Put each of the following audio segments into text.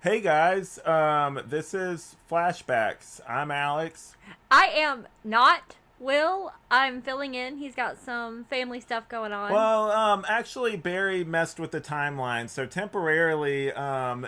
Hey guys, this is Flashbacks. I'm Alex. I am not Will. I'm filling in. He's got some family stuff going on. Actually, Barry messed with the timeline, so temporarily,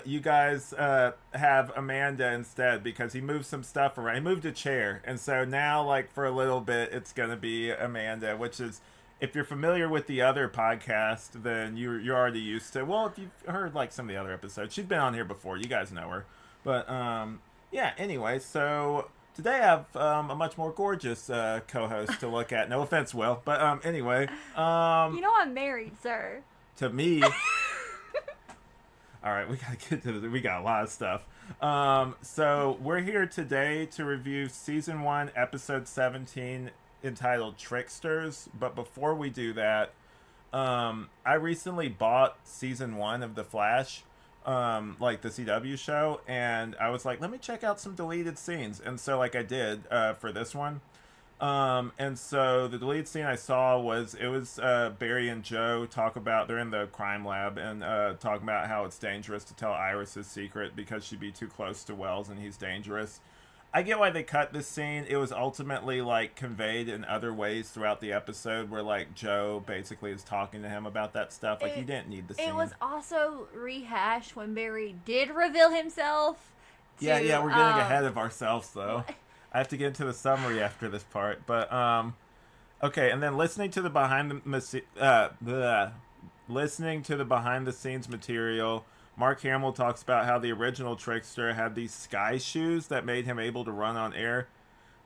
you guys have Amanda instead because he moved some stuff around. He moved a chair, and so now, like for a little bit, it's gonna be Amanda, which is. If you're familiar with the other podcast, then you're already used to. Well, if you've heard like some of the other episodes, she's been on here before. You guys know her, but yeah. Anyway, so today I have a much more gorgeous co-host to look at. No offense, Will, but anyway, You know I'm married, sir. to me, all right, we gotta get to we got a lot of stuff. So we're here today to review season 1, episode 17, entitled Tricksters. But before we do that, I recently bought season 1 of The Flash, like the CW show, and I was like, let me check out some deleted scenes, and so like I did for this one. And so the deleted scene I saw was Barry and Joe talk about they're in the crime lab and talking about how it's dangerous to tell Iris's secret because she'd be too close to Wells and he's dangerous. I get why they cut this scene. It was ultimately like conveyed in other ways throughout the episode where like Joe basically is talking to him about that stuff. Like you didn't need the scene. It was also rehashed when Barry did reveal himself. Yeah, we're getting ahead of ourselves though. I have to get into the summary after this part, but okay. And then listening to the behind the scenes material, Mark Hamill talks about how the original Trickster had these sky shoes that made him able to run on air.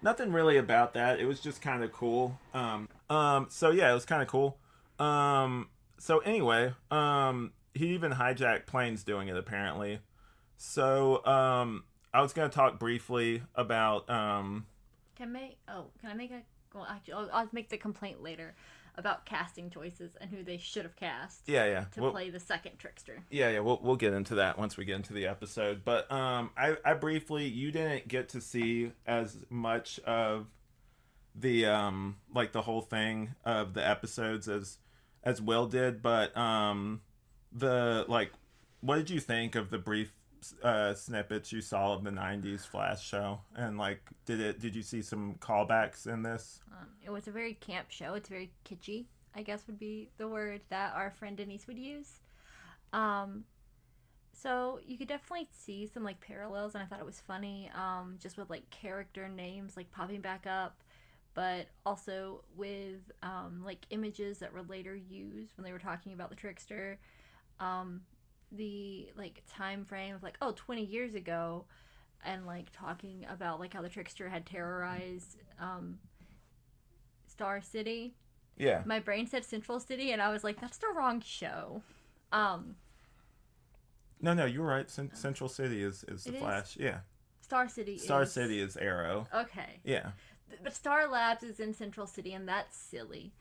Nothing really about that. It was just kind of cool. So yeah, it was kind of cool. So anyway, he even hijacked planes doing it apparently. So I was gonna talk briefly about. Can I make a? Well, actually, I'll make the complaint later about casting choices and who they should have cast. Yeah. To play the second Trickster. Yeah. We'll get into that once we get into the episode. But I briefly, you didn't get to see as much of the like the whole thing of the episodes as Will did. But the like, what did you think of the brief snippets you saw of the 90s Flash show, and like did you see some callbacks in this? It was a very camp show. It's very kitschy, I guess would be the word that our friend Denise would use. So you could definitely see some like parallels, and I thought it was funny, just with like character names like popping back up, but also with like images that were later used when they were talking about the Trickster. The like time frame of like 20 years ago, and like talking about like how the Trickster had terrorized Star City. Yeah, my brain said Central City and I was like, that's the wrong show. No, you're right. Central City is the Flash. Yeah, Star City is Arrow. Okay. Yeah, but Star Labs is in Central City, and that's silly.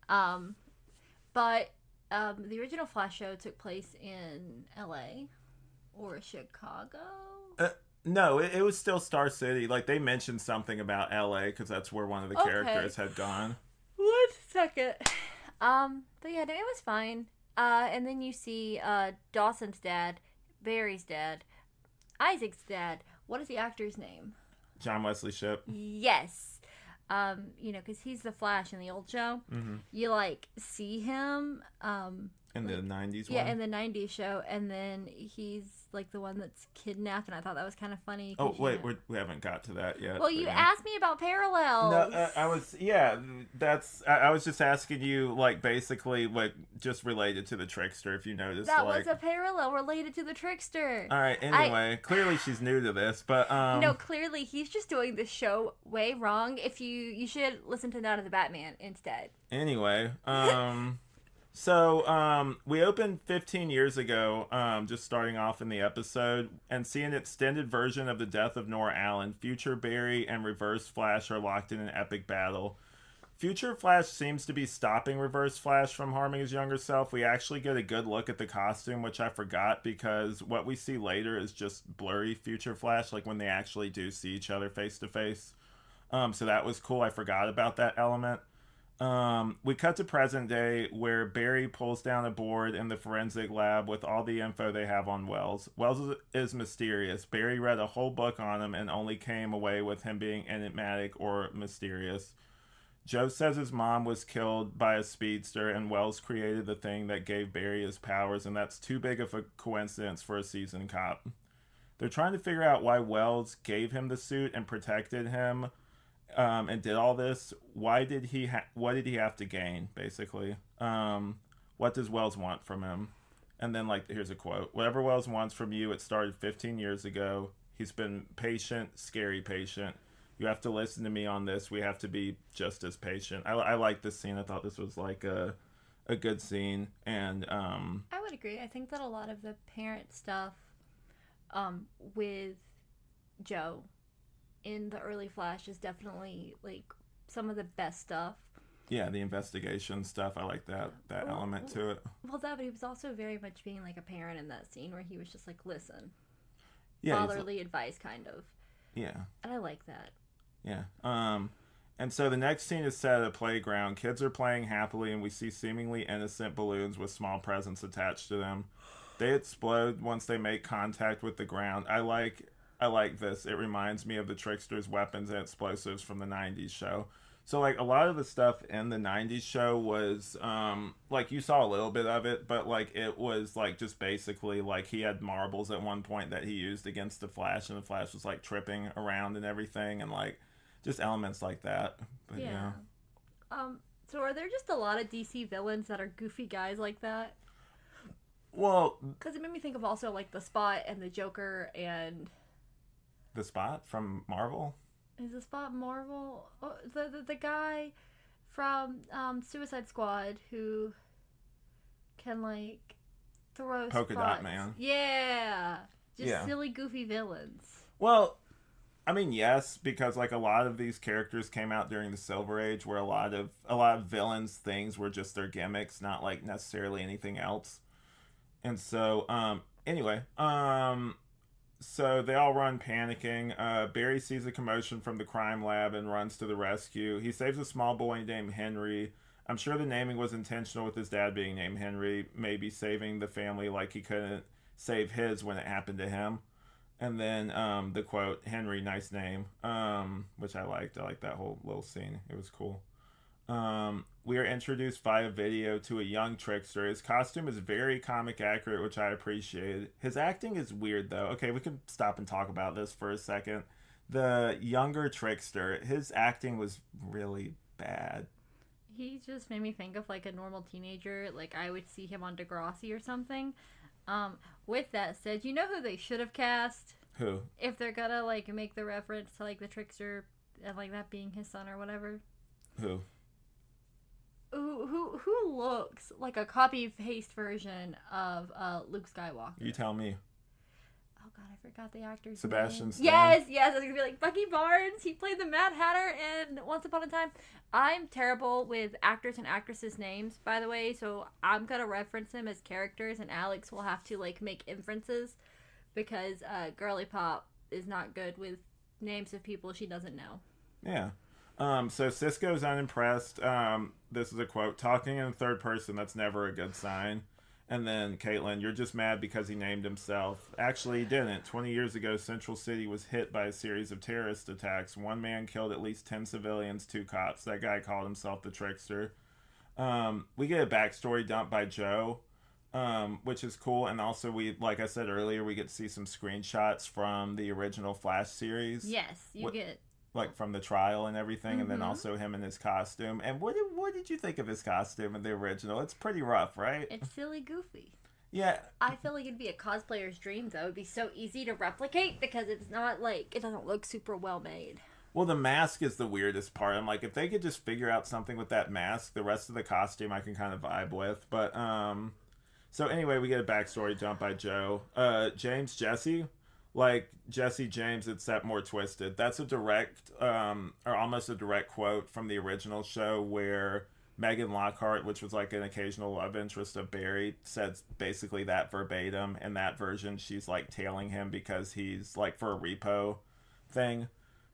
But the original Flash show took place in LA or Chicago. No, it was still Star City. Like they mentioned something about LA because that's where one of the characters had gone. 1 second. But yeah, it was fine. And then you see Dawson's dad, Barry's dad, Isaac's dad. What is the actor's name? John Wesley Shipp. Yes. Because he's the Flash in the old show. Mm-hmm. You like see him in the 90s yeah, one? in the 90s show, and then he's like the one that's kidnapped, and I thought that was kind of funny. Oh wait, we haven't got to that yet. Well, you asked me about parallels. No, I was just asking you, like, basically like just related to the Trickster, if you noticed. That like, was a parallel related to the Trickster. All right, anyway, clearly she's new to this, but no, clearly he's just doing the show way wrong. If you should listen to Night of the Batman instead. Anyway, so we opened 15 years ago, just starting off in the episode, and see an extended version of the death of Nora Allen. Future Barry and Reverse Flash are locked in an epic battle. Future Flash seems to be stopping Reverse Flash from harming his younger self. We actually get a good look at the costume, which I forgot, because what we see later is just blurry Future Flash, like when they actually do see each other face to face. So that was cool. I forgot about that element. We cut to present day where Barry pulls down a board in the forensic lab with all the info they have on Wells. Wells is mysterious. Barry read a whole book on him and only came away with him being enigmatic or mysterious. Joe says his mom was killed by a speedster and Wells created the thing that gave Barry his powers, and that's too big of a coincidence for a seasoned cop. They're trying to figure out why Wells gave him the suit and protected him, and did all this. Why did he? What did he have to gain? Basically, what does Wells want from him? And then, like, here's a quote: "Whatever Wells wants from you, it started 15 years ago. He's been patient, scary patient. You have to listen to me on this. We have to be just as patient." I like this scene. I thought this was like a good scene, and I would agree. I think that a lot of the parent stuff with Joe in the early Flash is definitely like some of the best stuff. yeah, the investigation stuff. I like that element to it. Well, that, but he was also very much being like a parent in that scene where he was just like, listen, Yeah, fatherly advice, kind of. yeah, And I like that. yeah. And so the next scene is set at a playground. Kids are playing happily, and we see seemingly innocent balloons with small presents attached to them. They explode once they make contact with the ground. I like this. It reminds me of the Tricksters' weapons and explosives from the 90s show. So, like, a lot of the stuff in the 90s show was, like, you saw a little bit of it, but, like, it was, like, just basically, like, he had marbles at one point that he used against the Flash, and the Flash was, like, tripping around and everything, and, like, just elements like that. But, Yeah. So are there just a lot of DC villains that are goofy guys like that? Well, Because it made me think of also like the Spot and the Joker and the Spot from Marvel? is the Spot Marvel? Oh, the guy from Suicide Squad who can like throw Polka Dot spots. Man. Yeah, just Yeah. silly goofy villains. Well, I mean, yes, because like a lot of these characters came out during the Silver Age, where a lot of villains' things were just their gimmicks, not like necessarily anything else. And so, anyway, so they all run panicking. Barry sees a commotion from the crime lab and runs to the rescue. He saves a small boy named Henry. I'm sure the naming was intentional with his dad being named Henry, maybe saving the family like he couldn't save his when it happened to him. And then the quote, "Henry, nice name," which I liked. I liked that whole little scene. It was cool. We are introduced via video to a young Trickster. His costume is very comic accurate, which I appreciated. His acting is weird, though. Okay, we can stop and talk about this for a second. The younger Trickster, his acting was really bad. He just made me think of like a normal teenager. Like I would see him on Degrassi or something. With that said, you know who they should have cast? Who? If they're gonna like make the reference to like the Trickster and like that being his son or whatever. Who? Who looks like a copy paste version of Luke Skywalker? You tell me. Oh god, I forgot the actor's Sebastian name. Stan? Yes, I was gonna be like Bucky Barnes. He played the Mad Hatter in Once Upon a Time. I'm terrible with actors and actresses' names, by the way, so I'm gonna reference them as characters, and Alex will have to like make inferences because Girly Pop is not good with names of people she doesn't know. Yeah. So Cisco's unimpressed. This is a quote: "Talking in third person, that's never a good sign." And then Caitlin, "You're just mad because he named himself." Actually, he didn't. 20 years ago, Central City was hit by a series of terrorist attacks. One man killed at least 10 civilians, 2 cops. That guy called himself the Trickster. We get a backstory dump by Joe, which is cool. And also, like I said earlier, we get to see some screenshots from the original Flash series. Yes, you get like from the trial and everything, and then also him in his costume. And what did you think of his costume in the original? It's pretty rough, right? it's silly goofy. Yeah. I feel like it'd be a cosplayer's dream though. It'd be so easy to replicate because it's not like it doesn't look super well made. Well, the mask is the weirdest part. I'm like, if they could just figure out something with that mask, the rest of the costume I can kind of vibe with. But so anyway, we get a backstory dump by Joe. James Jesse, like Jesse James, except more twisted. That's a direct, or almost a direct quote from the original show where Megan Lockhart, which was like an occasional love interest of Barry, said basically that verbatim. In that version, she's like tailing him because he's like for a repo thing.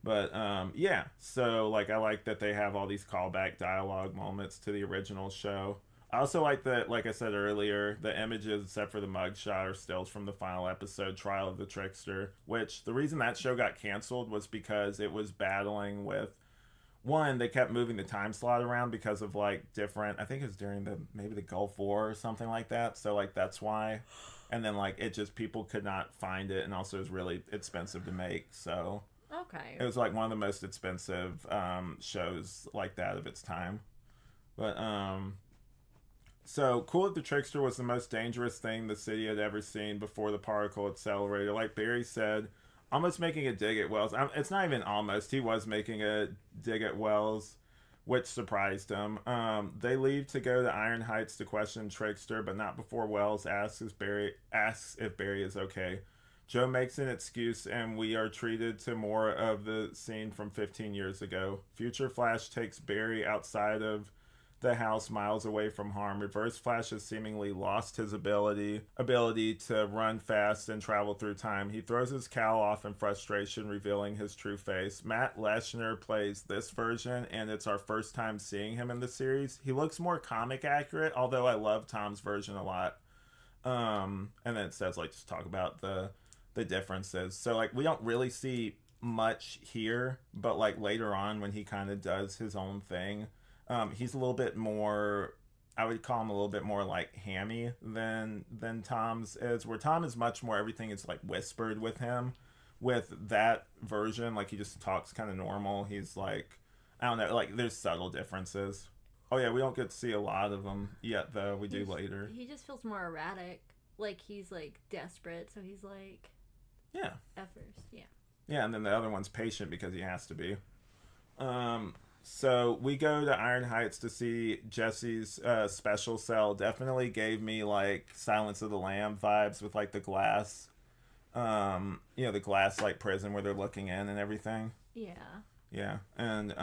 But yeah, so like I like that they have all these callback dialogue moments to the original show. I also like that, like I said earlier, the images, except for the mugshot, are stills from the final episode, Trial of the Trickster, which the reason that show got canceled was because it was battling with one, they kept moving the time slot around because of like different, I think it was during the maybe the Gulf War or something like that. So like that's why. And then like it just people could not find it, and also it was really expensive to make. So Okay. it was like one of the most expensive shows like that of its time. But so Cool at the Trickster was the most dangerous thing the city had ever seen before the particle accelerator. Like Barry said, almost making a dig at Wells. It's not even almost. He was making a dig at Wells, which surprised him. They leave to go to Iron Heights to question Trickster, but not before Wells asks if Barry is okay. Joe makes an excuse, and we are treated to more of the scene from 15 years ago. Future Flash takes Barry outside of the house miles away from harm. Reverse Flash has seemingly lost his ability to run fast and travel through time. He throws his cowl off in frustration, revealing his true face. Matt Leshner plays this version, and it's our first time seeing him in the series. He looks more comic accurate, although I love Tom's version a lot. And then it says like just talk about the differences. So like we don't really see much here, but like later on when he kind of does his own thing, he's a little bit more. I would call him a little bit more like hammy than Tom's is. Where Tom is much more everything is like whispered with him. With that version, like he just talks kind of normal. He's like, I don't know, like there's subtle differences. Oh yeah, we don't get to see a lot of them yet though. We do later. He just feels more erratic. Like he's like desperate, so he's like Yeah. at first, yeah. Yeah, and then the other one's patient because he has to be. So we go to Iron Heights to see Jesse's special cell. Definitely gave me like Silence of the Lamb vibes with like the glass, the glass like prison where they're looking in and everything. Yeah. Yeah, and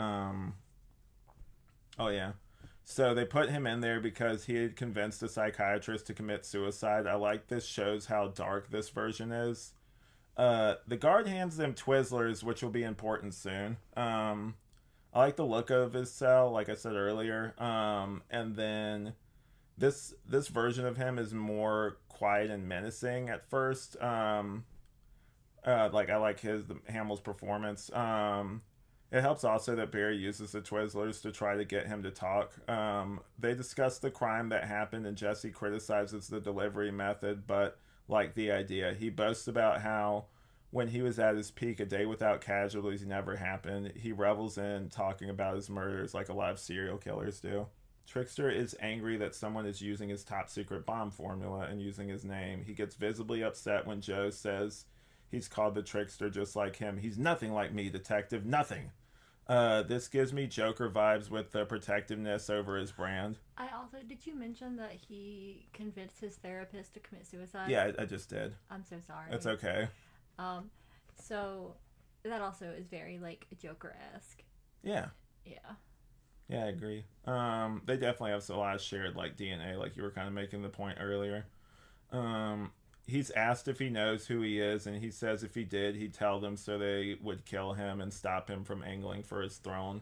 oh yeah. So they put him in there because he had convinced a psychiatrist to commit suicide. I like this shows how dark this version is. The guard hands them Twizzlers, which will be important soon. I like the look of his cell, like I said earlier. And then this version of him is more quiet and menacing at first. Like I like Hamill's performance. It helps also that Barry uses the Twizzlers to try to get him to talk. They discuss the crime that happened, and Jesse criticizes the delivery method, but like the idea. He boasts about how when he was at his peak, a day without casualties never happened. He revels in talking about his murders like a lot of serial killers do. Trickster is angry that someone is using his top secret bomb formula and using his name. He gets visibly upset when Joe says he's called the Trickster just like him. He's nothing like me, detective, nothing. This gives me Joker vibes with the protectiveness over his brand. Did you mention that he convinced his therapist to commit suicide? Yeah, I just did. I'm so sorry. It's okay. So that also is very like Joker-esque. Yeah. Yeah. Yeah, I agree. They definitely have a lot of shared like DNA, like you were kind of making the point earlier. He's asked if he knows who he is, and he says if he did, he'd tell them so they would kill him and stop him from angling for his throne.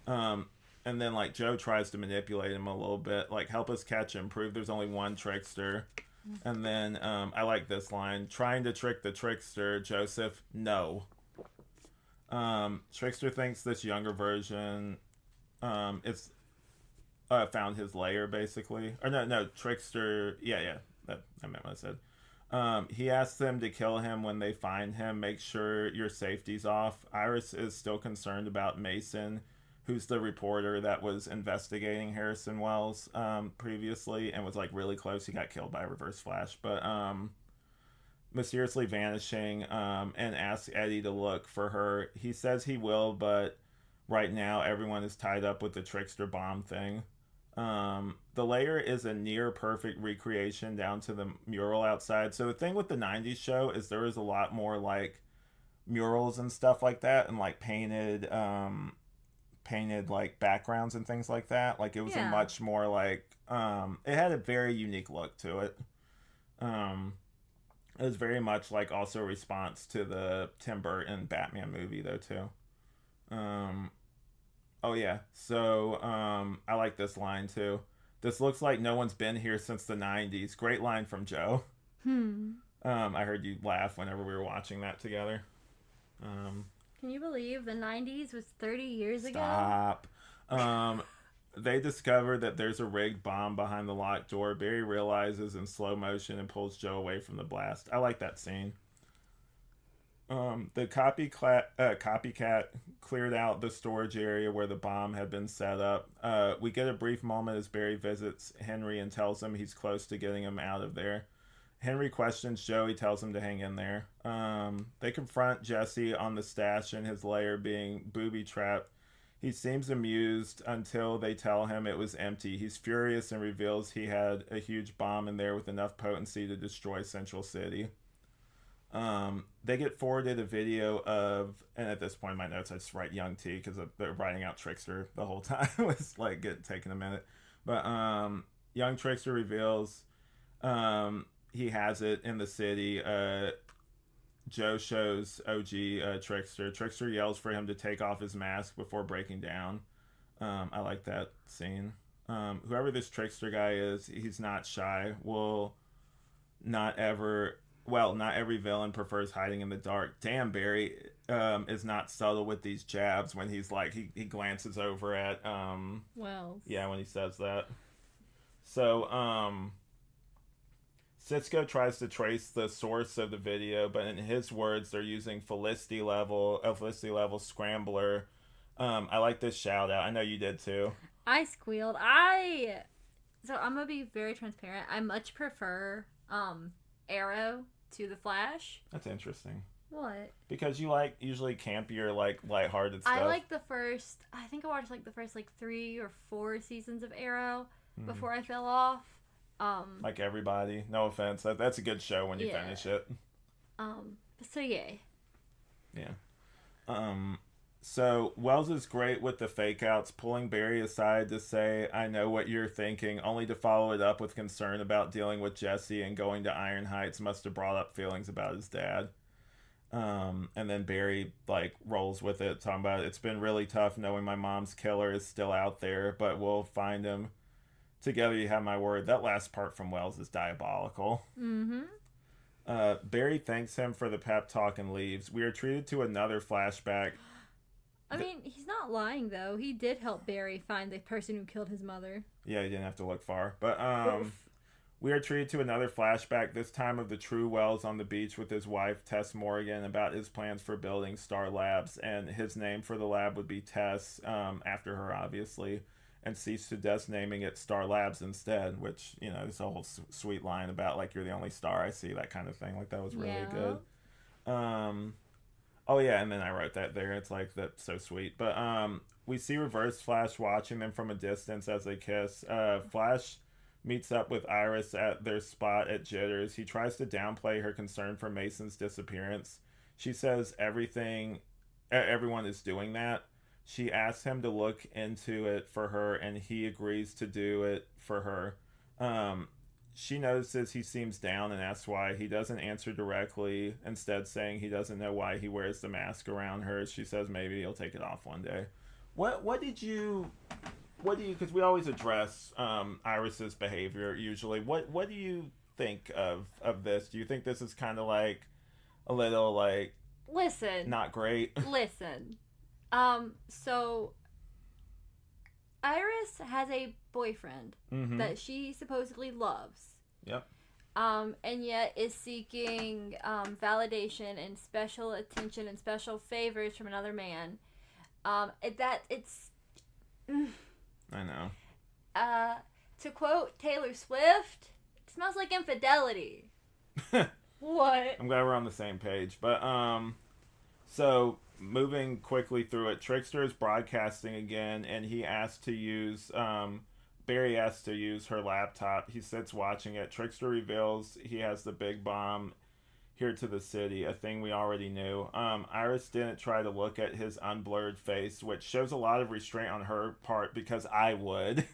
And then like Joe tries to manipulate him a little bit, like help us catch him, prove there's only one trickster. And then I like this line, trying to trick the trickster, Joseph, no. Trickster thinks this younger version it's found his lair basically. Or no, Trickster, yeah, I meant what I said. He asks them to kill him when they find him. Make sure your safety's off. Iris is still concerned about Mason, who's the reporter that was investigating Harrison Wells previously and was like really close. He got killed by Reverse Flash, but mysteriously vanishing and asks Eddie to look for her. He says he will, but right now everyone is tied up with the Trickster bomb thing. The layer is a near perfect recreation down to the mural outside. So the thing with the 90s show is there was a lot more like murals and stuff like that, and like painted like backgrounds and things like that. Like it was a much more like it had a very unique look to it. It was very much like also a response to the Tim Burton Batman movie though too. Um, oh yeah. So I like this line too. This looks like no one's been here since the '90s. Great line from Joe. Hmm. I heard you laugh whenever we were watching that together. Um, Can you believe the 90s was 30 years ago? Stop. Um, they discover that there's a rigged bomb behind the locked door. Barry realizes in slow motion and pulls Joe away from the blast. I like that scene. The copycat cleared out the storage area where the bomb had been set up. We get a brief moment as Barry visits Henry and tells him he's close to getting him out of there. Henry questions Joe. He tells him to hang in there. They confront Jesse on the stash in his lair being booby trapped. He seems amused until they tell him it was empty. He's furious and reveals he had a huge bomb in there with enough potency to destroy Central City. They get forwarded a video of, and at this point in my notes I just write Young T because they're writing out Trickster the whole time. It's like taking a minute. But Young Trickster reveals he has it in the city. Joe shows OG Trickster. Trickster yells for him to take off his mask before breaking down. I like that scene. Whoever this Trickster guy is, he's not shy. Not every villain prefers hiding in the dark. Damn, Barry is not subtle with these jabs when he's like, he glances over at, Wells. Yeah, when he says that. So, Cisco tries to trace the source of the video, but in his words, they're using Felicity level scrambler. I like this shout out. I know you did too. I squealed. So I'm gonna be very transparent. I much prefer Arrow to the Flash. That's interesting. What? Because you like usually campier, like lighthearted stuff. I like the first. I think I watched like the first 3 or 4 seasons of Arrow before I fell off. Like everybody. No offense. That's a good show when you finish it. So yeah. Yeah. So Wells is great with the fake outs, pulling Barry aside to say, I know what you're thinking, only to follow it up with concern about dealing with Jesse and going to Iron Heights must have brought up feelings about his dad. And then Barry rolls with it, talking about it's been really tough knowing my mom's killer is still out there, but we'll find him. Together you have my word. That last part from Wells is diabolical. Mm-hmm. Barry thanks him for the pep talk and leaves. We are treated to another flashback. I mean, he's not lying, though. He did help Barry find the person who killed his mother. Yeah, he didn't have to look far. But we are treated to another flashback, this time of the true Wells on the beach with his wife, Tess Morgan, about his plans for building Star Labs. And his name for the lab would be Tess, after her, obviously. And ceased to death naming it Star Labs instead, which, there's a whole sweet line about, you're the only star I see, that kind of thing. That was really good. Oh, yeah, and then I wrote that there. It's that's so sweet. But we see Reverse Flash watching them from a distance as they kiss. Flash meets up with Iris at their spot at Jitters. He tries to downplay her concern for Mason's disappearance. She says everyone is doing that. She asks him to look into it for her, and he agrees to do it for her. She notices he seems down and asks why. He doesn't answer directly, instead saying he doesn't know why he wears the mask around her. She says maybe he'll take it off one day. What do you, because we always address Iris's behavior usually. What do you think of this? Do you think this is kind of a little Listen. not great? Listen. So Iris has a boyfriend that she supposedly loves. Yep. And yet is seeking validation and special attention and special favors from another man. It's I know. To quote Taylor Swift, it smells like infidelity. What? I'm glad we're on the same page. But so moving quickly through it, Trickster is broadcasting again, and he asked to use Barry asks to use her laptop. He sits watching it. Trickster reveals he has the big bomb here to the city, a thing we already knew. Iris didn't try to look at his unblurred face, which shows a lot of restraint on her part, because I would.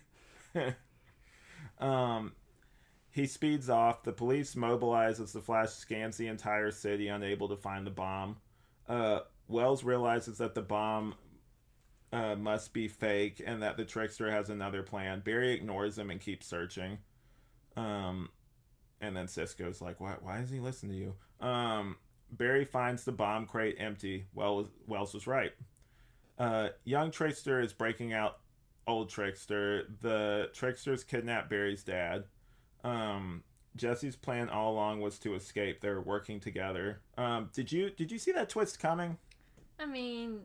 He speeds off. The police mobilize as the Flash scans the entire city, unable to find the bomb. Wells realizes that the bomb must be fake and that the trickster has another plan. Barry ignores him and keeps searching. Um, and then Cisco's like, why does he listen to you? Barry finds the bomb crate empty. Wells was right. Young Trickster is breaking out old Trickster. The Tricksters kidnap Barry's dad. Jesse's plan all along was to escape. They're working together. Did you see that twist coming? I mean,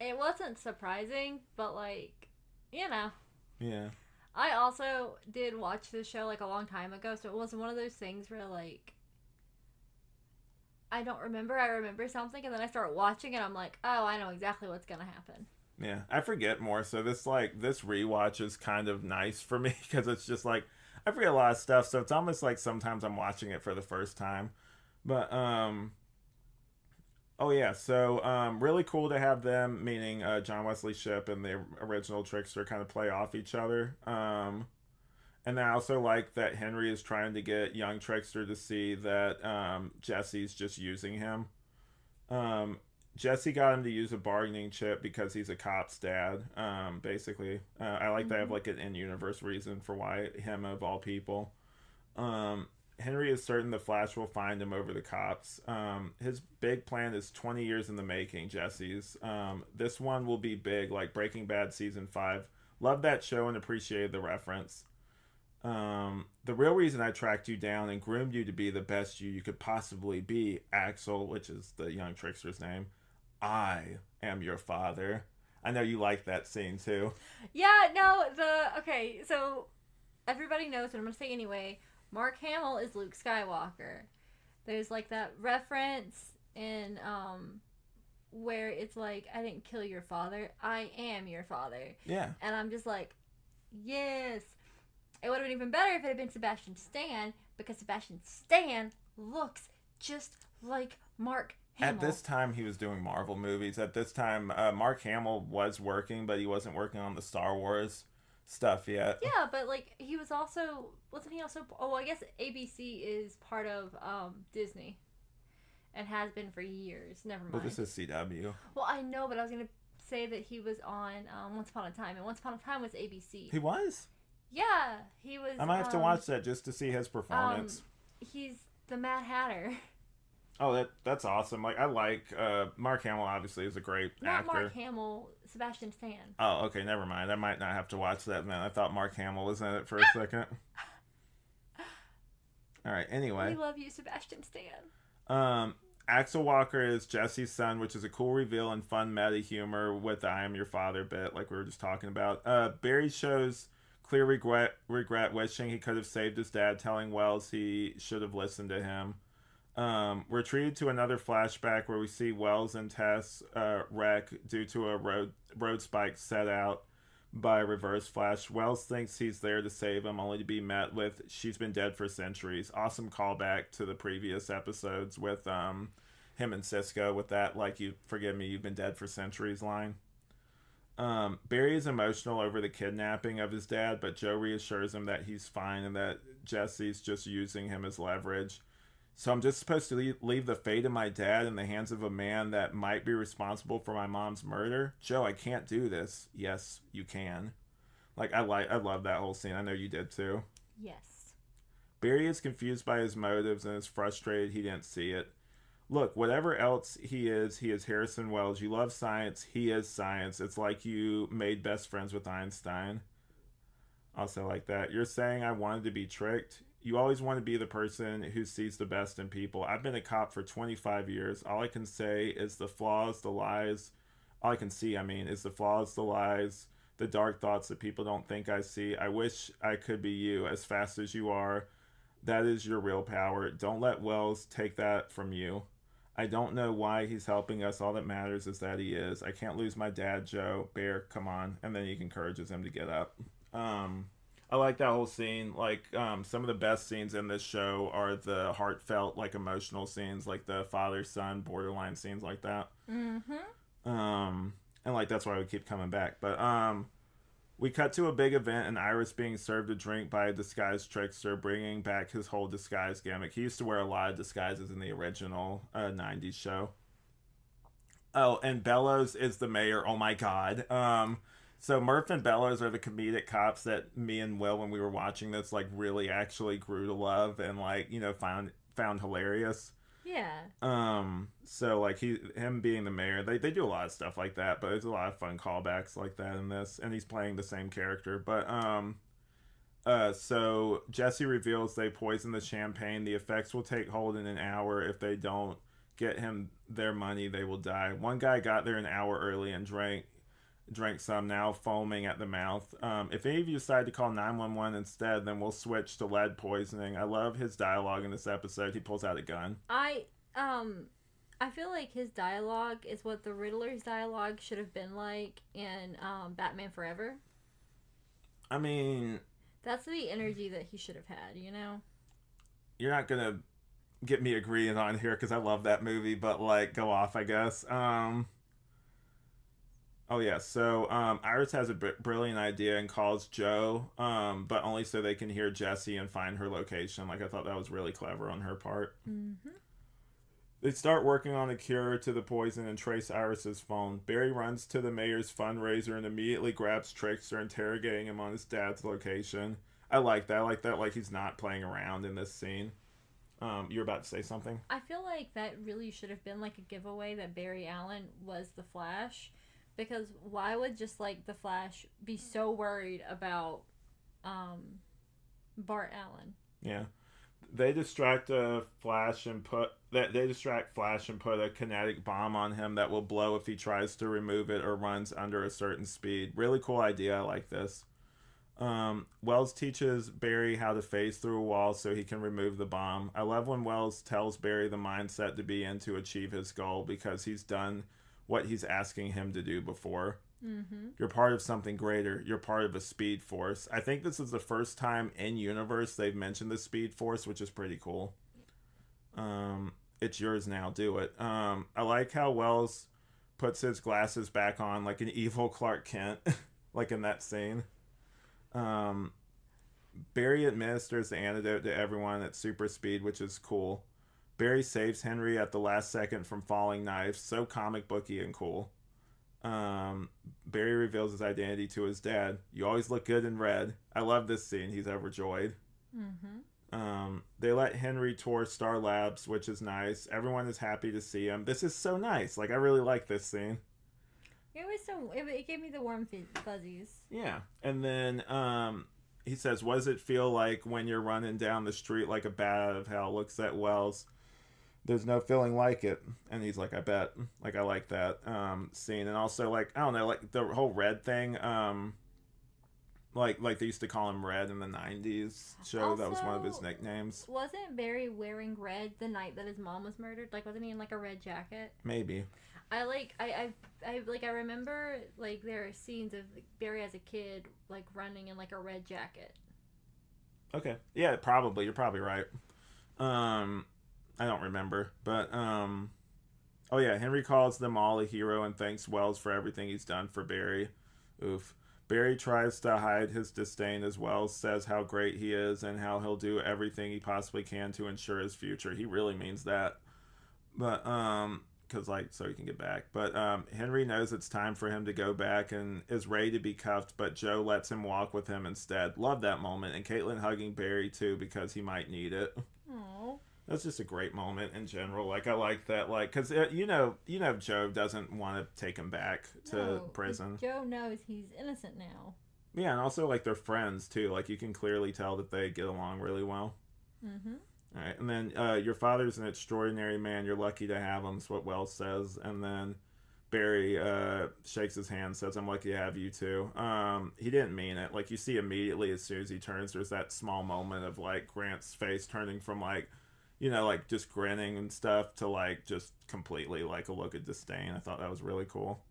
it wasn't surprising, but like, you know. Yeah. I also did watch this show like a long time ago, so it wasn't one of those things where like I don't remember. I remember something, and then I start watching, and I'm like, oh, I know exactly what's gonna happen. Yeah, I forget more. So this rewatch is kind of nice for me because it's just like I forget a lot of stuff. So it's almost like sometimes I'm watching it for the first time. But oh yeah, so really cool to have them, meaning John Wesley Shipp and the original Trickster, kind of play off each other. And I also like that Henry is trying to get young Trickster to see that Jesse's just using him. Jesse got him to use a bargaining chip because he's a cop's dad. Basically, I like that I have like an in-universe reason for why him of all people. Henry is certain the Flash will find him over the cops. His big plan is 20 years in the making, Jesse's. This one will be big, like Breaking Bad Season 5. Love that show and appreciated the reference. The real reason I tracked you down and groomed you to be the best you could possibly be, Axel, which is the young Trickster's name. I am your father. I know you like that scene too. Yeah, no, okay, so everybody knows what I'm gonna say anyway. Mark Hamill is Luke Skywalker. There's like that reference in where it's like, I didn't kill your father, I am your father. Yeah. And I'm just like, yes. It would have been even better if it had been Sebastian Stan, because Sebastian Stan looks just like Mark Hamill. At this time, he was doing Marvel movies. At this time, Mark Hamill was working, but he wasn't working on the Star Wars stuff yet. Yeah, but like he was also, wasn't he also? Oh, I guess ABC is part of Disney, and has been for years. Never mind. But this is CW. Well, I know, but I was gonna say that he was on Once Upon a Time, and Once Upon a Time was ABC. He was. Yeah, he was. I might have to watch that just to see his performance. He's the Mad Hatter. Oh, that's awesome. Like I like Mark Hamill. Obviously, is a great actor. Not Mark Hamill, Sebastian Stan. Oh, okay, never mind. I might not have to watch that then. I thought Mark Hamill was in it for a second. All right. Anyway, We love you, Sebastian Stan. Axel Walker is Jesse's son, which is a cool reveal and fun meta humor with the "I am your father" bit, like we were just talking about. Barry shows clear regret, wishing he could have saved his dad, telling Wells he should have listened to him. We're treated to another flashback where we see Wells and Tess wreck due to a road spike set out by Reverse Flash. Wells thinks he's there to save him, only to be met with "she's been dead for centuries." Awesome callback to the previous episodes with him and Cisco with that, like, "you forgive me, you've been dead for centuries" line. Barry is emotional over the kidnapping of his dad, but Joe reassures him that he's fine and that Jesse's just using him as leverage. "So I'm just supposed to leave the fate of my dad in the hands of a man that might be responsible for my mom's murder? Joe, I can't do this." "Yes, you can." Like, I love that whole scene. I know you did too. Yes. Barry is confused by his motives and is frustrated he didn't see it. "Look, whatever else he is Harrison Wells. You love science, he is science. It's like you made best friends with Einstein." Also like that. "You're saying I wanted to be tricked? You always want to be the person who sees the best in people. I've been a cop for 25 years. All I can say is the flaws, the lies. All I can see, is the flaws, the lies, the dark thoughts that people don't think I see. I wish I could be you, as fast as you are. That is your real power. Don't let Wells take that from you. I don't know why he's helping us. All that matters is that he is. I can't lose my dad, Joe. Bear, come on." And then he encourages him to get up. I like that whole scene. Like, some of the best scenes in this show are the heartfelt, like, emotional scenes, like the father-son borderline scenes like that. Mm-hmm. And, like, that's why we keep coming back. But, we cut to a big event and Iris being served a drink by a disguised Trickster, bringing back his whole disguise gimmick. He used to wear a lot of disguises in the original 90s show. Oh, and Bellows is the mayor. Oh my god. So Murph and Bellows are the comedic cops that me and Will, when we were watching this, like really actually grew to love and like found hilarious. Yeah. So like him being the mayor, they do a lot of stuff like that, but there's a lot of fun callbacks like that in this, and he's playing the same character. But so Jesse reveals they poison the champagne. The effects will take hold in an hour. If they don't get him their money, they will die. One guy got there an hour early and drank some, now foaming at the mouth. If any of you decide to call 911 instead, then we'll switch to lead poisoning. I love his dialogue in this episode. He pulls out a gun. I feel like his dialogue is what the Riddler's dialogue should have been like in Batman Forever. I mean, that's the energy that he should have had, you know? You're not gonna get me agreeing on here because I love that movie, but like, go off, I guess. Oh yeah, so Iris has a brilliant idea and calls Joe, but only so they can hear Jessie and find her location. Like, I thought that was really clever on her part. Mm-hmm. They start working on a cure to the poison and trace Iris's phone. Barry runs to the mayor's fundraiser and immediately grabs Trickster, interrogating him on his dad's location. I like that. I like that. Like, he's not playing around in this scene. You're about to say something? I feel like that really should have been like a giveaway that Barry Allen was the Flash. Because why would just like the Flash be so worried about Bart Allen? Yeah, they distract Flash and put a kinetic bomb on him that will blow if he tries to remove it or runs under a certain speed. Really cool idea. I like this. Wells teaches Barry how to phase through a wall so he can remove the bomb. I love when Wells tells Barry the mindset to be in to achieve his goal because he's done what he's asking him to do before. Mm-hmm. You're part of something greater. You're part of a speed force. I think this is the first time in universe they've mentioned the speed force, which is pretty cool. It's yours now. Do it. I like how Wells puts his glasses back on like an evil Clark Kent, like in that scene. Barry administers the antidote to everyone at super speed, which is cool. Barry saves Henry at the last second from falling knives. So comic booky and cool. Barry reveals his identity to his dad. You always look good in red. I love this scene. He's overjoyed. Mm-hmm. They let Henry tour Star Labs, which is nice. Everyone is happy to see him. This is so nice. Like, I really like this scene. It gave me the warm fuzzies. Yeah. And then he says, what does it feel like when you're running down the street like a bat out of hell? Looks at Wells. There's no feeling like it. And he's like, I bet. Like, I like that scene. And also, like, I don't know, like the whole Red thing. Like they used to call him Red in the 90s show. Also, that was one of his nicknames. Wasn't Barry wearing red the night that his mom was murdered? Like, wasn't he in like a red jacket? Maybe. I remember like there are scenes of Barry as a kid like running in like a red jacket. Okay. Yeah, probably. You're probably right. I don't remember, but oh yeah, Henry calls them all a hero and thanks Wells for everything he's done for Barry. Oof. Barry tries to hide his disdain as Wells says how great he is and how he'll do everything he possibly can to ensure his future. He really means that. But because like so he can get back. But Henry knows it's time for him to go back and is ready to be cuffed, but Joe lets him walk with him instead. Love that moment, and Caitlin hugging Barry too because he might need it. Aww. That's just a great moment in general. Like, I like that, like, because Joe doesn't want to take him back to prison. Joe knows he's innocent now. Yeah, and also like they're friends too. Like, you can clearly tell that they get along really well. Mm-hmm. All right, and then your father's an extraordinary man. You're lucky to have him. Is what Wells says, and then Barry shakes his hand, says, "I'm lucky to have you too." He didn't mean it. Like, you see immediately as soon as he turns, there's that small moment of like Grant's face turning from like, like just grinning and stuff to like just completely like a look of disdain. I thought that was really cool.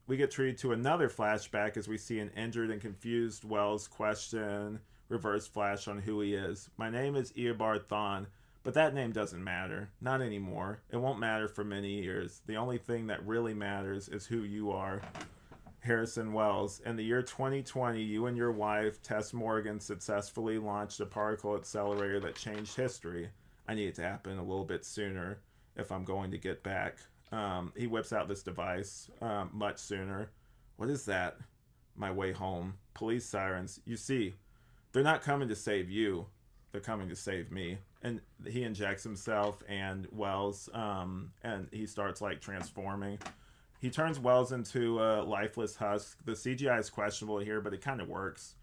We get treated to another flashback as we see an injured and confused Wells question Reverse Flash on who he is. My name is Eobard Thawne, but that name doesn't matter. Not anymore. It won't matter for many years. The only thing that really matters is who you are. Harrison Wells. In the year 2020, you and your wife, Tess Morgan, successfully launched a particle accelerator that changed history. I need it to happen a little bit sooner if I'm going to get back. He whips out this device much sooner. What is that? My way home. Police sirens. You see, they're not coming to save you. They're coming to save me. And he injects himself and Wells, and he starts like transforming. He turns Wells into a lifeless husk. The CGI is questionable here, but it kind of works.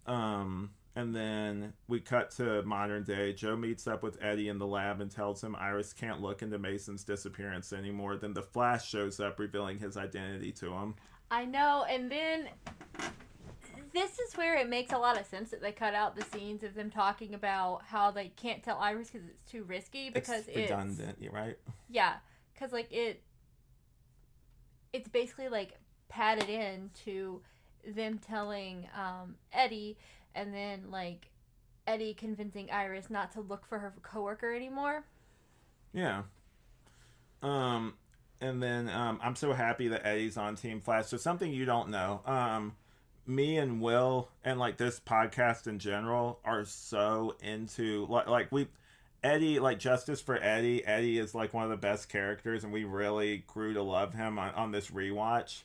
And then we cut to modern day. Joe meets up with Eddie in the lab and tells him Iris can't look into Mason's disappearance anymore. Then the Flash shows up, revealing his identity to him. I know, and then this is where it makes a lot of sense that they cut out the scenes of them talking about how they can't tell Iris because it's too risky, because it's redundant, right? Yeah, because like it's basically like padded in to them telling Eddie, and then like Eddie convincing Iris not to look for her coworker anymore. Yeah. And then I'm so happy that Eddie's on Team Flash. So something you don't know. Me and Will and like this podcast in general are so into like we Eddie, like justice for Eddie. Eddie is like one of the best characters, and we really grew to love him on this rewatch.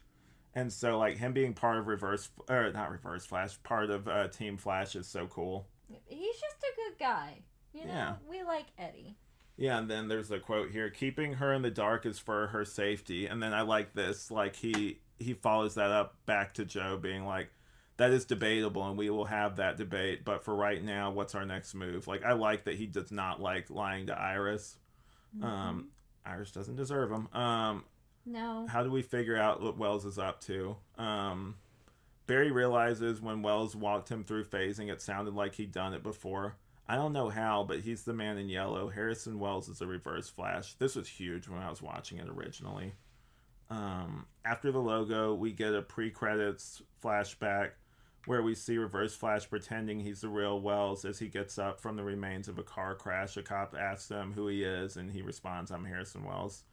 And so like him being part of not Reverse Flash, part of Team Flash is so cool. He's just a good guy. You know, yeah. We like Eddie. Yeah, and then there's a quote here: "Keeping her in the dark is for her safety." And then I like this, like he follows that up back to Joe being like, "That is debatable, and we will have that debate. But for right now, what's our next move?" Like I like that he does not like lying to Iris. Mm-hmm. Iris doesn't deserve him. No. How do we figure out what Wells is up to? Barry realizes when Wells walked him through phasing, it sounded like he'd done it before. I don't know how, but he's the man in yellow. Harrison Wells is a Reverse Flash. This was huge when I was watching it originally. After the logo, we get a pre-credits flashback where we see Reverse Flash pretending he's the real Wells as he gets up from the remains of a car crash. A cop asks him who he is, and he responds, "I'm Harrison Wells."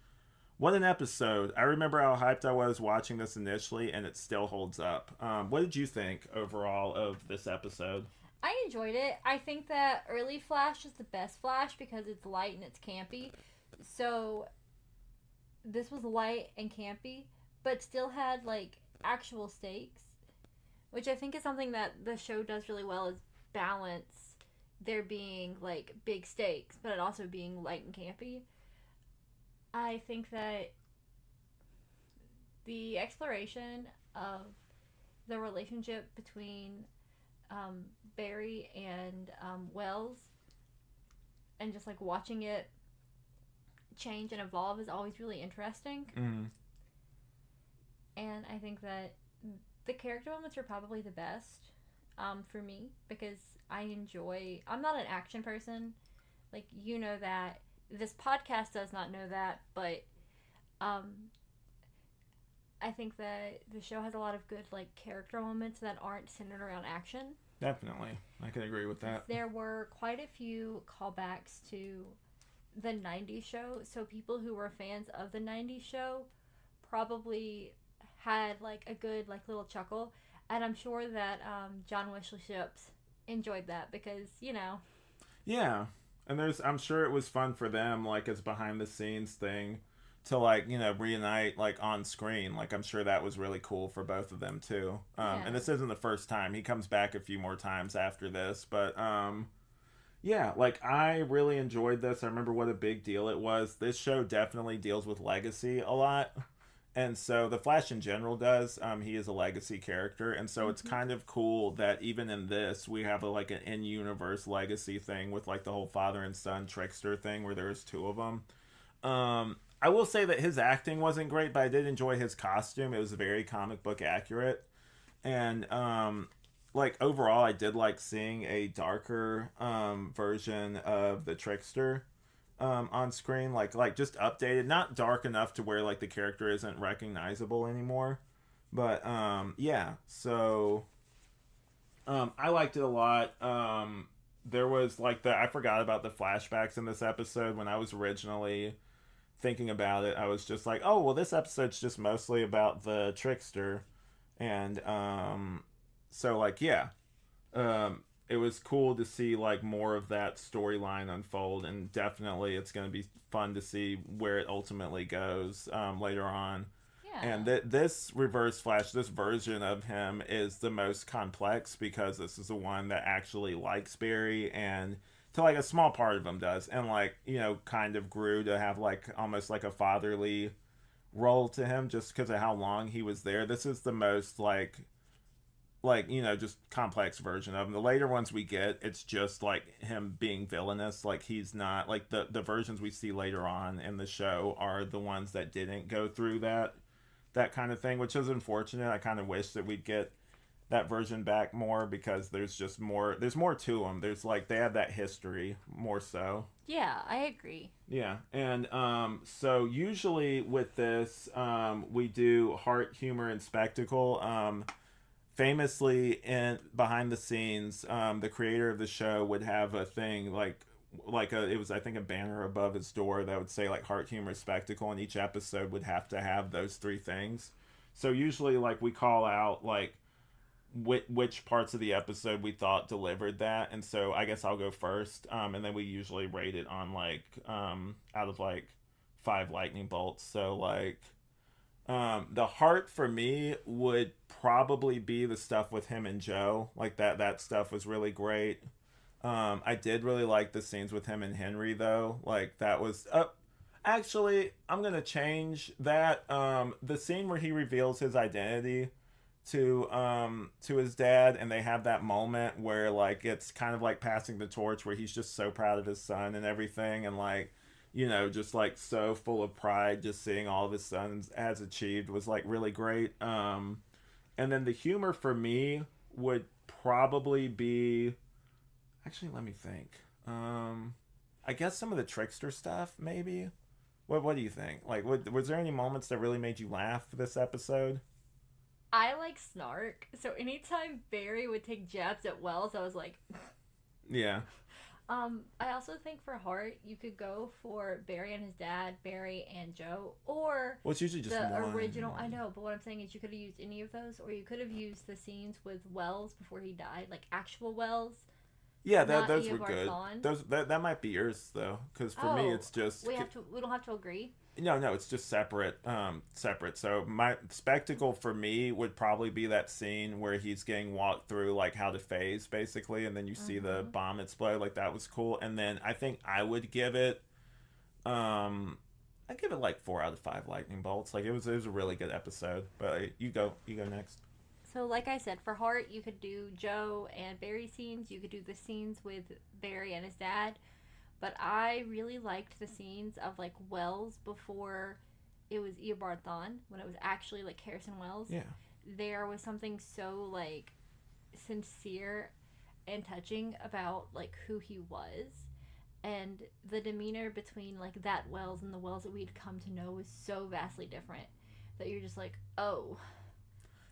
What an episode. I remember how hyped I was watching this initially, and it still holds up. What did you think overall of this episode? I enjoyed it. I think that early Flash is the best Flash because it's light and it's campy. So this was light and campy, but still had like actual stakes, which I think is something that the show does really well, is balance there being like big stakes, but it also being light and campy. I think that the exploration of the relationship between Barry and Wells, and just like watching it change and evolve, is always really interesting. Mm-hmm. And I think that the character moments are probably the best for me, because I'm not an action person, like, you know that. This podcast does not know that, but I think that the show has a lot of good like character moments that aren't centered around action. Definitely. I can agree with that. There were quite a few callbacks to the 90s show, so people who were fans of the 90s show probably had like a good like little chuckle, and I'm sure that John Wesley Ships enjoyed that because, you know. Yeah. And I'm sure it was fun for them, like, as behind the scenes thing to, like, you know, reunite, like, on screen. Like, I'm sure that was really cool for both of them, too. Yeah. And this isn't the first time. He comes back a few more times after this. But, yeah, like, I really enjoyed this. I remember what a big deal it was. This show definitely deals with legacy a lot. And so the Flash in general does. He is a legacy character. And so it's kind of cool that even in this, we have like an in-universe legacy thing with like the whole father and son trickster thing where there's two of them. I will say that his acting wasn't great, but I did enjoy his costume. It was very comic book accurate. And like overall, I did like seeing a darker version of the Trickster on screen, like just updated, not dark enough to where like the character isn't recognizable anymore, but yeah, so I liked it a lot. There was like I forgot about the flashbacks in this episode. When I was originally thinking about it, I was just like, oh well, this episode's just mostly about the Trickster, and so like yeah, it was cool to see like more of that storyline unfold, and definitely it's going to be fun to see where it ultimately goes later on. And Yeah. this Reverse Flash, this version of him is the most complex because this is the one that actually likes Barry, and to like a small part of him does, and like kind of grew to have like almost like a fatherly role to him just because of how long he was there. This is the most like just complex version of him. The later ones we get, it's just like him being villainous. Like he's not like the versions we see later on in the show are the ones that didn't go through that kind of thing, which is unfortunate. I kind of wish that we'd get that version back more because there's more to them. There's like they have that history more so. Yeah, I agree. Yeah, and so usually with this, we do heart, humor, and spectacle. Famously, in behind the scenes, the creator of the show would have a thing like it was I think a banner above his door that would say like heart, humor, spectacle, and each episode would have to have those three things. So usually like we call out like which parts of the episode we thought delivered that, and so I guess I'll go first, and then we usually rate it on like out of like 5 lightning bolts. So like the heart for me would probably be the stuff with him and Joe. Like that stuff was really great. I did really like the scenes with him and Henry though. Like that was actually I'm gonna change that. The scene where he reveals his identity to his dad, and they have that moment where like it's kind of like passing the torch where he's just so proud of his son and everything, and like just like so full of pride, just seeing all of his sons has achieved was like really great. And then the humor for me would probably be, actually let me think. I guess some of the trickster stuff maybe. What do you think? Like, was there any moments that really made you laugh this episode? I like snark, so anytime Barry would take jabs at Wells, I was like, Yeah. I also think for Hart, you could go for Barry and his dad, Barry and Joe, or Well, it's usually just the one. original. I know, but what I'm saying is you could have used any of those, or you could have used the scenes with Wells before he died, like actual Wells, Yeah, not those were Eobard good. Thawne. That might be yours though, because for me Oh, it's just we don't have to agree. no, it's just separate. Separate. So my spectacle for me would probably be that scene where he's getting walked through like how to phase basically, and then you see the Mm-hmm. bomb explode. Like that was cool. And then I think I would give it, I give it like 4 out of 5 lightning bolts. Like it was a really good episode. But you go next. So, like I said, for Hart, you could do Joe and Barry scenes. You could do the scenes with Barry and his dad. But I really liked the scenes of like Wells before it was Eobard Thawne, when it was actually like Harrison Wells. Yeah. There was something so like sincere and touching about like who he was, and the demeanor between like that Wells and the Wells that we'd come to know was so vastly different that you're just like, oh,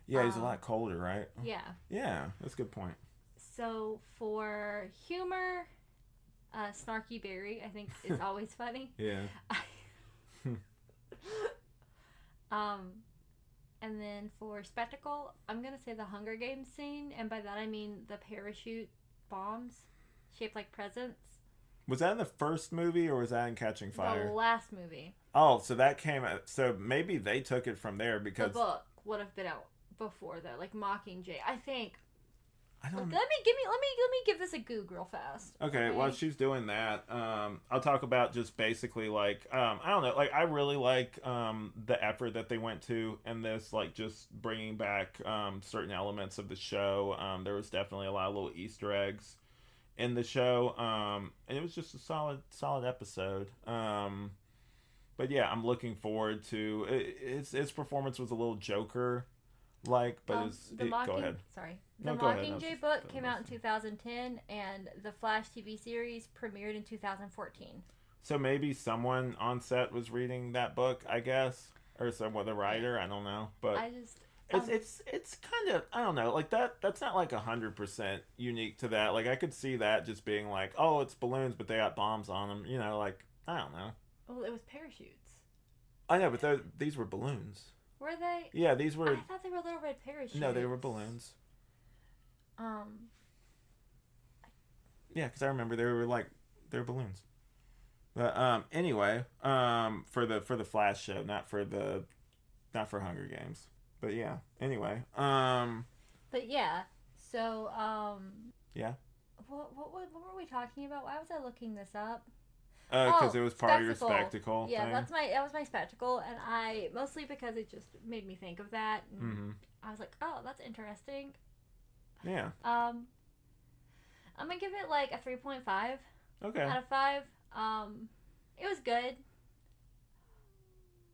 Yeah, he's a lot colder, right? yeah. Yeah, that's a good point. So for humor, snarky Barry, I think is always funny. Yeah. um, and then for spectacle, I'm gonna say the Hunger Games scene, and by that I mean the parachute bombs shaped like presents. Was that in the first movie or was that in Catching Fire? The last movie. Oh, so that came out. So maybe they took it from there The because book would have been out before that, like Mockingjay. I think. I Let don't. me give this a goog real fast. Okay, while she's doing that, I'll talk about just basically like I don't know, like I really like the effort that they went to in this, like just bringing back certain elements of the show. There was definitely a lot of little Easter eggs in the show, and it was just a solid episode. But yeah, I'm looking forward to his performance was a little Joker like, but go ahead. Sorry. The No, go ahead. Mockingjay book came out in 2010, and the Flash TV series premiered in 2014. So maybe someone on set was reading that book, I guess, or someone the writer. I don't know, but I just it's kind of I don't know, like that's not like 100% unique to that. Like I could see that just being like, oh, it's balloons, but they got bombs on them. Like I don't know. well, it was parachutes. I know, but these were balloons. Were they? Yeah, these were. I thought they were little red parachutes. No, they were balloons. Yeah, because I remember they were balloons. But anyway, for the Flash show, not for Hunger Games. But yeah. Anyway, But yeah, so yeah, what were we talking about? Why was I looking this up? because Oh, it was part of your spectacle. spectacle Yeah, thing. that was my spectacle, and I mostly because it just made me think of that, and Mm-hmm. I was like, oh, that's interesting. Yeah. I'm gonna give it like a 3.5 Okay. out of 5. It was good.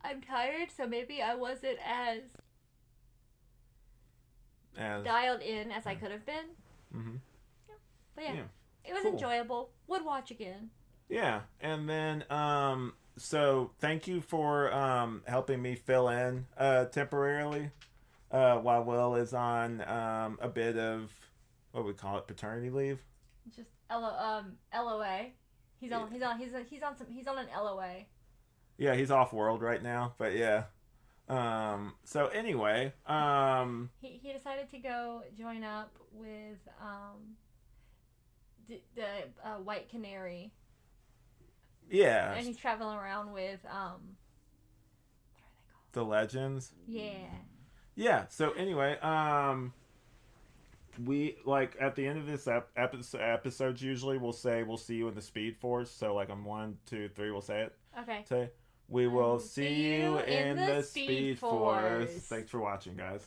I'm tired, so maybe I wasn't as As dialed in as I could have been. mm-hmm. But yeah, Yeah. it was Cool. enjoyable. Would watch again. Yeah, and then so thank you for helping me fill in temporarily while Will is on a bit of what we call it, paternity leave. Just LOA. He's on an LOA. Yeah, he's off world right now, but yeah. So anyway, He decided to go join up with the White Canary, yeah, and he's traveling around with what are they called? the legends. Yeah. Yeah. So anyway, we like at the end of this episodes usually we'll say we'll see you in the Speed Force. So like on 1, 2, 3, we'll say it. Okay. Say we will see you in the Speed Force. Thanks for watching, guys.